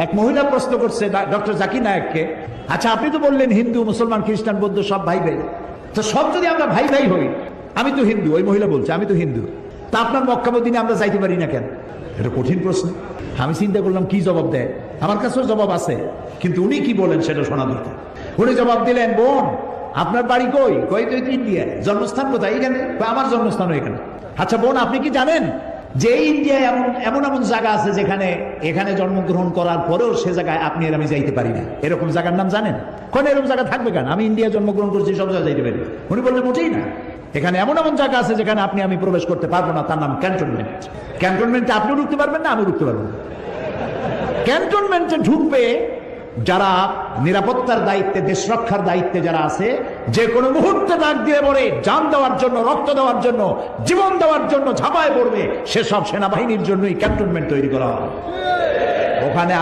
এক মহিলা প্রশ্ন করছে ডক্টর জাকির নায়েককে, আচ্ছা আপনি তো বললেন হিন্দু মুসলমান খ্রিস্টান বৌদ্ধ সব ভাই ভাই, তো সব যদি আমরা ভাই ভাই হই, আমি তো হিন্দু, ওই মহিলা বলছে আমি তো হিন্দু, তা আপনার মক্কা মদিনে আমরা যাইতে পারি না কেন? এটা কঠিন প্রশ্ন। আমি চিন্তা করলাম কি জবাব দেয়। আমার কাছেও জবাব আছে, কিন্তু উনি কি বলেন সেটা শোনা দরকার। উনি জবাব দিলেন, বোন আপনার বাড়ি কই? কই তো ইন্ডিয়ায়। জন্মস্থান কোথায়? এখানে। আমার জন্মস্থানও এখানে। আচ্ছা বোন আপনি কি জানেন যে ইন্ডিয়ায় এমন এমন জায়গা আছে যেখানে এখানে জন্মগ্রহণ করার পরেও সে জায়গায় আপনি আর আমি যাইতে পারি না, এরকম জায়গার নাম জানেন? কোন এরকম জায়গা থাকবে কেন? আমি ইন্ডিয়া জন্মগ্রহণ করছি, সব জায়গায় যাইতে পারি। উনি বললেন মোটেই না, এখানে এমন এমন জায়গা আছে যেখানে আপনি আমি প্রবেশ করতে পারবো না, তার নাম ক্যান্টনমেন্ট। ক্যান্টনমেন্টে আপনিও ঢুকতে পারবেন না, আমিও ঢুকতে পারবো না। ক্যান্টনমেন্টে ঢুকবে যারা নিরাপত্তার দায়িত্বে, দেশ রক্ষার দায়িত্বে যারা আছে, যে কোনো মুহূর্তে ডাক দিয়ে পড়ে জান দেওয়ার জন্য, রক্ত দেওয়ার জন্য, জীবন দেওয়ার জন্য ঝাঁপায় পড়বে, সেসব সেনাবাহিনীর জন্যই ক্যান্টনমেন্ট তৈরি করা হয়। ওখানে